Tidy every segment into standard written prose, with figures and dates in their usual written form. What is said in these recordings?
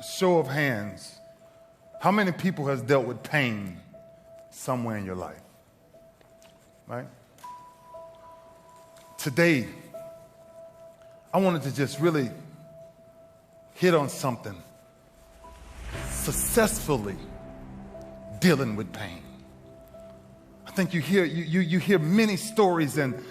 Show of hands, how many people has dealt with pain somewhere in your life? Right? Today, I wanted to just really hit on something. Successfully dealing with pain. I think you hear many stories, and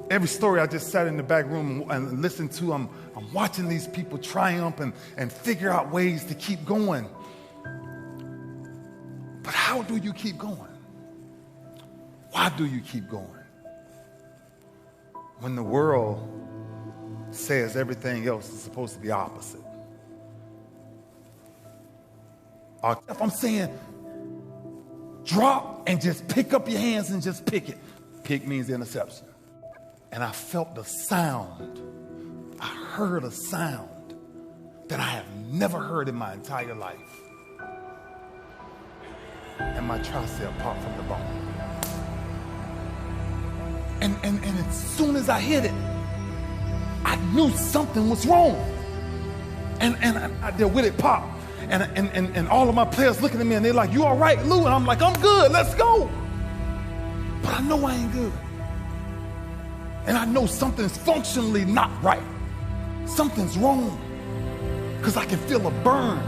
every story I just sat in the back room and listened to. I'm watching these people triumph and figure out ways to keep going. But how do you keep going? Why do you keep going? When the world says everything else is supposed to be opposite. If I'm saying drop and just pick up your hands and just pick it. Pick means interception. And I felt the sound. I heard a sound that I have never heard in my entire life. And my tricep popped from the bone. And as soon as I hit it, I knew something was wrong. And I did with it pop. And all of my players looking at me and they're like, "You all right, Lou?" And I'm like, "I'm good, let's go." But I know I ain't good. And I know something's functionally not right. Something's wrong. Because I can feel a burn.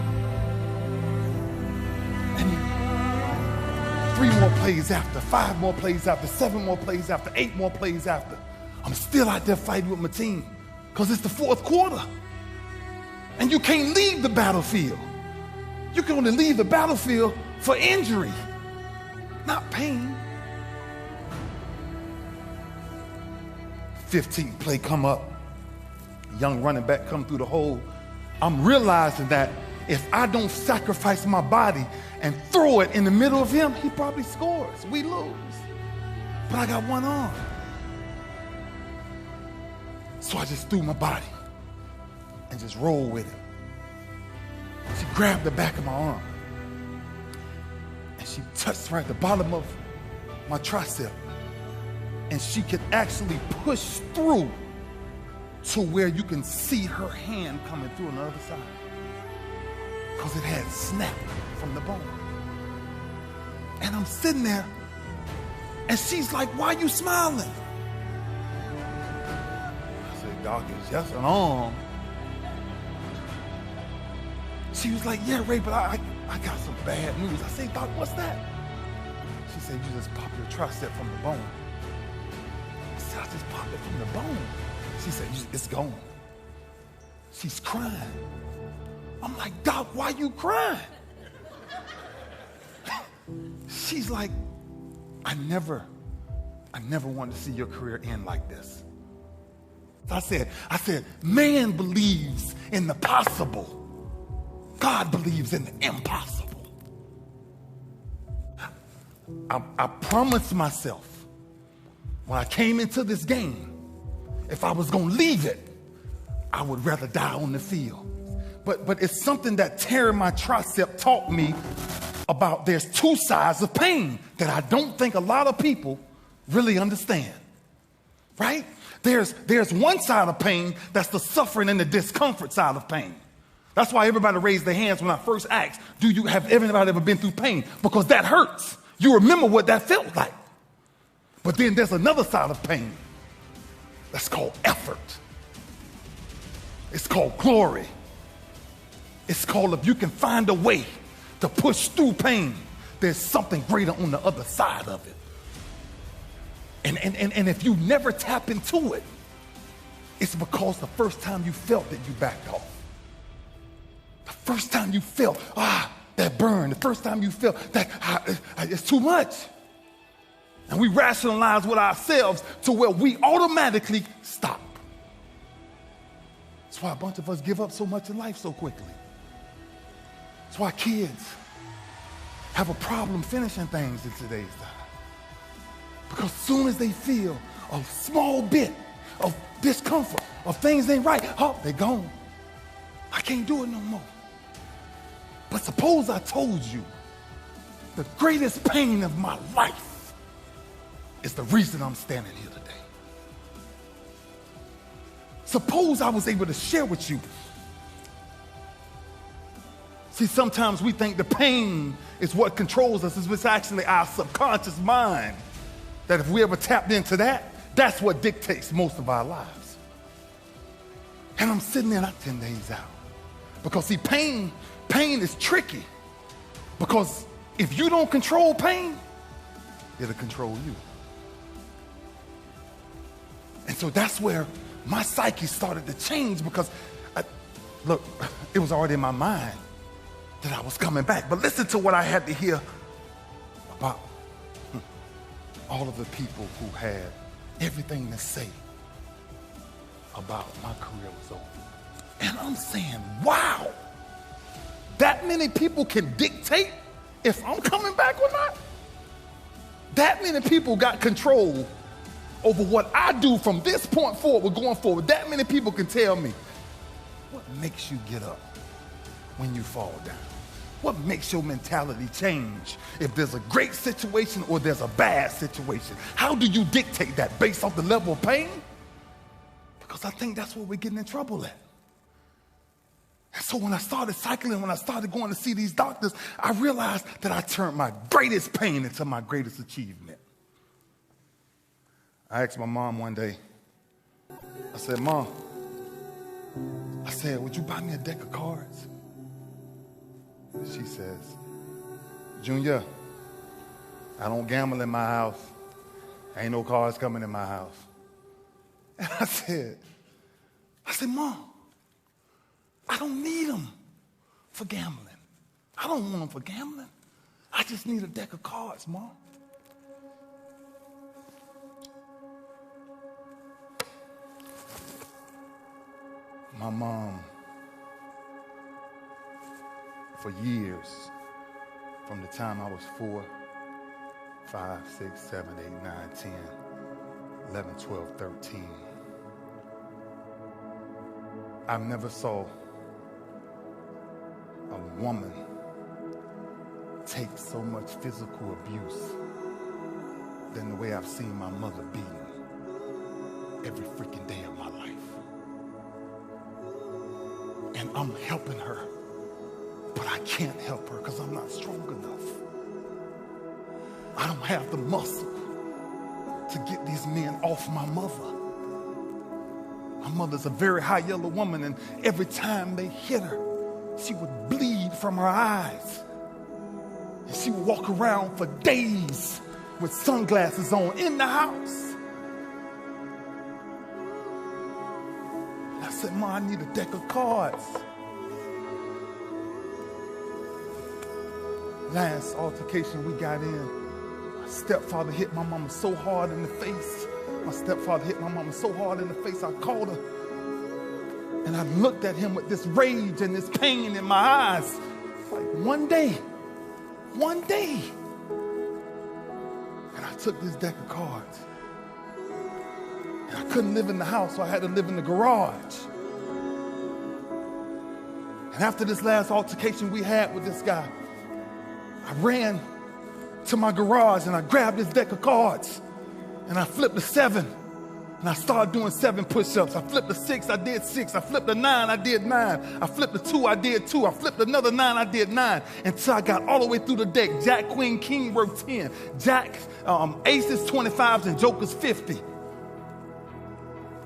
And 3 more plays after, 5 more plays after, 7 more plays after, 8 more plays after, I'm still out there fighting with my team. Because it's the 4th quarter. And you can't leave the battlefield. You can only leave the battlefield for injury, not pain. 15th play come up. Young running back come through the hole. I'm realizing that if I don't sacrifice my body and throw it in the middle of him, he probably scores. We lose. But I got one arm. So I just threw my body and just rolled with it. She grabbed the back of my arm and she touched right at the bottom of my tricep, and she could actually push through to where you can see her hand coming through on the other side because it had snapped from the bone. And I'm sitting there and she's like, "Why are you smiling?" I said, "Doc, it's just an arm." She was like, "Yeah, Ray, but I got some bad news." I said, "Doc, what's that?" She said, "You just popped your tricep from the bone." I said, "I just popped it from the bone." She said, "It's gone." She's crying. I'm like, "Doc, why you crying?" She's like, I never wanted to see your career end like this." So I said, man believes in the possible. God believes in the impossible. I promised myself when I came into this game, if I was going to leave it, I would rather die on the field. But it's something that tearing my tricep taught me about there's 2 sides of pain that I don't think a lot of people really understand. Right? There's one side of pain that's the suffering and the discomfort side of pain. That's why everybody raised their hands when I first asked, have everybody ever been through pain? Because that hurts. You remember what that felt like. But then there's another side of pain that's called effort. It's called glory. It's called, if you can find a way to push through pain, there's something greater on the other side of it. And if you never tap into it, it's because the first time you felt it, you backed off. The first time you felt, that burn, the first time you felt that it's too much. And we rationalize with ourselves to where we automatically stop. That's why a bunch of us give up so much in life so quickly. That's why kids have a problem finishing things in today's time. Because as soon as they feel a small bit of discomfort, of things ain't right, they're gone. I can't do it no more. But suppose I told you the greatest pain of my life is the reason I'm standing here today. Suppose I was able to share with you See, sometimes we think the pain is what controls us. It's actually our subconscious mind that if we ever tapped into that, that's what dictates most of our lives. And I'm sitting there, not 10 days out. Because see, pain is tricky. Because if you don't control pain, it'll control you. And so that's where my psyche started to change, because, look, it was already in my mind that I was coming back. But listen to what I had to hear about all of the people who had everything to say about my career was over. And I'm saying, wow, that many people can dictate if I'm coming back or not? That many people got control over what I do from this point forward, going forward. That many people can tell me what makes you get up when you fall down. What makes your mentality change if there's a great situation or there's a bad situation? How do you dictate that based off the level of pain? Because I think that's where we're getting in trouble at. And so when I started cycling, when I started going to see these doctors, I realized that I turned my greatest pain into my greatest achievement. I asked my mom one day, I said, Mom, I said, would you buy me a deck of cards? And she says, Junior, I don't gamble in my house. Ain't no cards coming in my house. And I said, Mom, I don't need them for gambling. I don't want them for gambling. I just need a deck of cards, Mom. My mom, for years, from the time I was 4, 5, 6, 7, 8, 9, 10, 11, 12, 13, I never saw a woman take so much physical abuse than the way I've seen my mother beaten every freaking day of my life. And I'm helping her, but I can't help her because I'm not strong enough. I don't have the muscle to get these men off my mother. My mother's a very high yellow woman, and every time they hit her, she would bleed from her eyes. And she would walk around for days with sunglasses on in the house. And I said, Ma, I need a deck of cards. Last altercation we got in, my stepfather hit my mama so hard in the face. My stepfather hit my mama so hard in the face, I called her. And I looked at him with this rage and this pain in my eyes. Like, one day. And I took this deck of cards. And I couldn't live in the house, so I had to live in the garage. And after this last altercation we had with this guy, I ran to my garage and I grabbed this deck of cards. And I flipped a 7, and I started doing 7 push-ups. I flipped a 6, I did 6. I flipped a 9, I did 9. I flipped a 2, I did 2. I flipped another 9, I did 9. Until I got all the way through the deck. Jack, Queen, King worked 10. Jack, Aces 25s, and Jokers 50.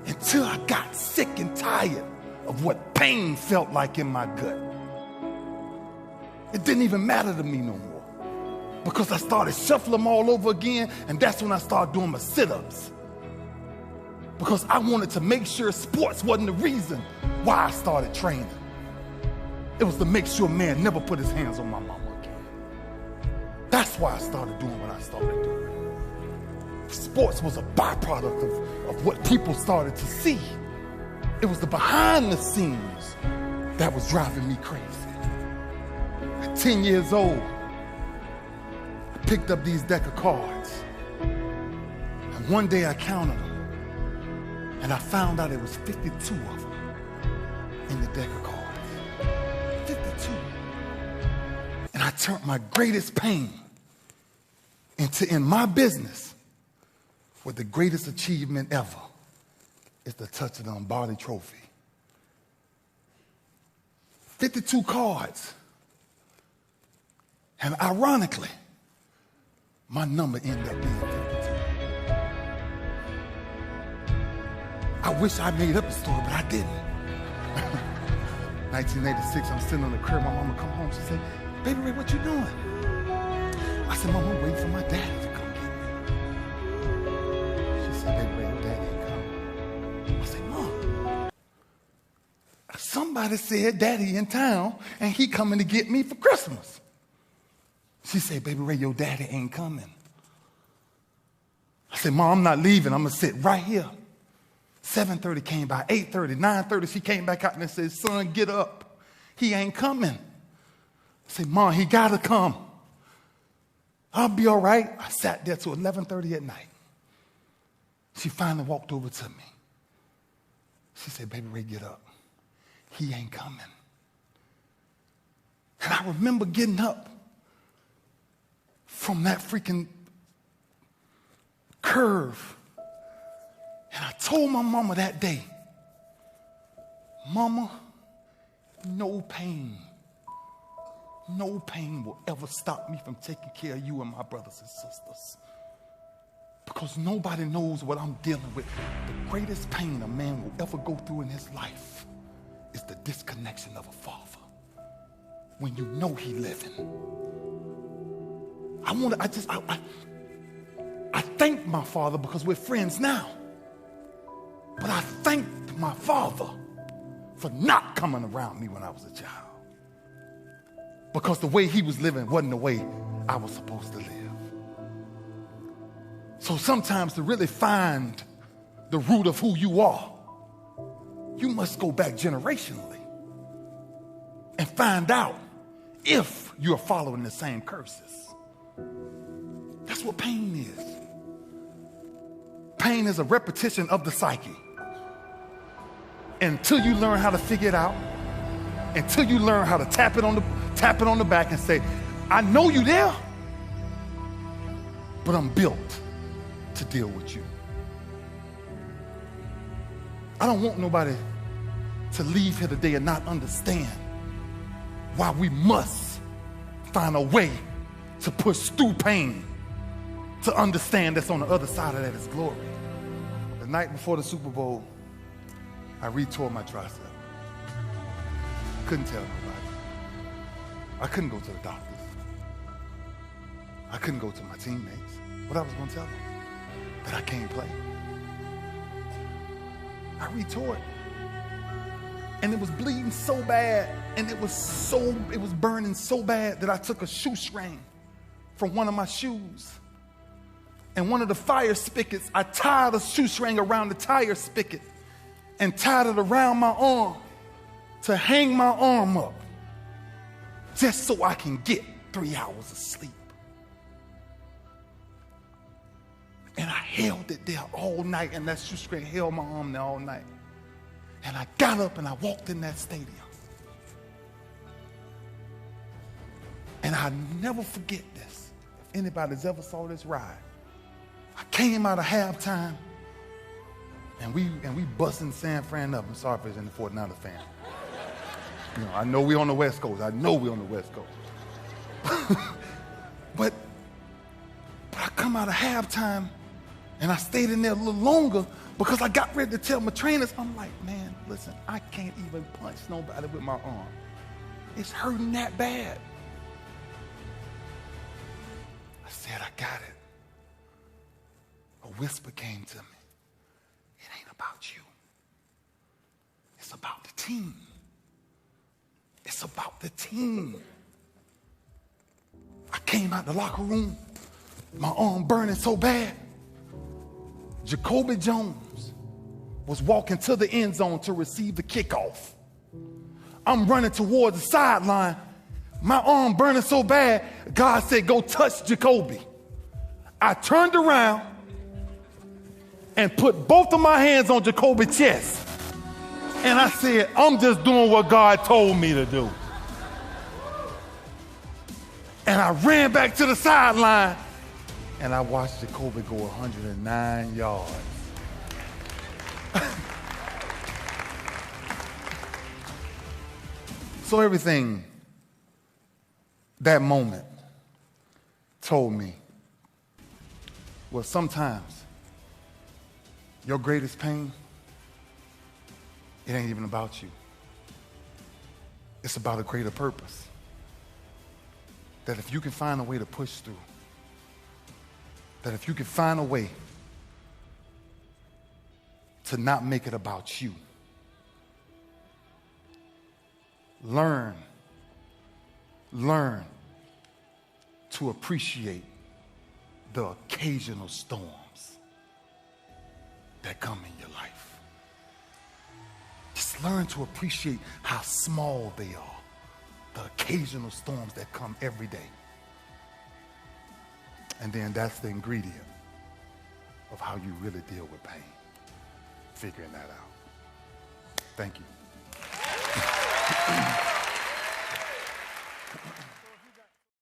Until I got sick and tired of what pain felt like in my gut. It didn't even matter to me no more. Because I started shuffling them all over again, and that's when I started doing my sit-ups. Because I wanted to make sure sports wasn't the reason why I started training. It was to make sure a man never put his hands on my mama again. That's why I started doing what I started doing. Sports was a byproduct of what people started to see. It was the behind the scenes that was driving me crazy. At 10 years old, picked up these deck of cards, and one day I counted them, and I found out it was 52 of them in the deck of cards. 52. And I turned my greatest pain into, in my business, what the greatest achievement ever is the touch of the Lombardi trophy. 52 cards And ironically, my number ended up being 52. I wish I made up the story, but I didn't. 1986, I'm sitting on the crib. My mama come home. She said, "Baby Ray, what you doing?" I said, "Mama, I'm waiting for my daddy to come get me." She said, "Baby Ray, your daddy ain't coming." I said, "Mom, somebody said daddy in town and he coming to get me for Christmas." She said, "Baby Ray, your daddy ain't coming." I said, "Mom, I'm not leaving. I'm going to sit right here." 7:30 came by, 8:30, 9:30, she came back out and said, "Son, get up. He ain't coming." I said, "Mom, he got to come. I'll be all right." I sat there till 11:30 at night. She finally walked over to me. She said, "Baby Ray, get up. He ain't coming." And I remember getting up from that freaking curve. And I told my mama that day, "Mama, no pain will ever stop me from taking care of you and my brothers and sisters. Because nobody knows what I'm dealing with. The greatest pain a man will ever go through in his life is the disconnection of a father. When you know he living." I thank my father because we're friends now. But I thanked my father for not coming around me when I was a child. Because the way he was living wasn't the way I was supposed to live. So sometimes to really find the root of who you are, you must go back generationally and find out if you're following the same curses. That's what pain is. Pain is a repetition of the psyche. Until you learn how to figure it out, until you learn how to tap it on the back and say, "I know you there, but I'm built to deal with you." I don't want nobody to leave here today and not understand why we must find a way to push through pain to understand that's on the other side of that is glory. The night before the Super Bowl, I re-tore my tricep. Couldn't tell nobody. I couldn't go to the doctors. I couldn't go to my teammates. What I was going to tell them? That I can't play. I re-tore it. And it was bleeding so bad, and it was burning so bad that I took a shoestring from one of my shoes. And one of the fire spigots, I tied a shoestring around the tire spigot and tied it around my arm to hang my arm up just so I can get 3 hours of sleep. And I held it there all night, and that shoestring held my arm there all night. And I got up and I walked in that stadium. And I never forget this. If anybody's ever saw this ride, I came out of halftime, and we busting San Fran up. I'm sorry if it's any 49er fan. You know, I know we on the West Coast. But I come out of halftime, and I stayed in there a little longer because I got ready to tell my trainers, I'm like, "Man, listen, I can't even punch nobody with my arm. It's hurting that bad." I said, "I got it." A whisper came to me. "It ain't about you. It's about the team. It's about the team." I came out the locker room, my arm burning so bad. Jacoby Jones was walking to the end zone to receive the kickoff. I'm running towards the sideline. My arm burning so bad, God said, "Go touch Jacoby." I turned around and put both of my hands on Jacoby's chest. And I said, "I'm just doing what God told me to do." And I ran back to the sideline, and I watched Jacoby go 109 yards. So everything, that moment, told me, well, sometimes your greatest pain, it ain't even about you. It's about a greater purpose. That if you can find a way to push through, that if you can find a way to not make it about you, learn to appreciate the occasional storms that come in your life. Just learn to appreciate how small they are, the occasional storms that come every day. And then that's the ingredient of how you really deal with pain, figuring that out. Thank you.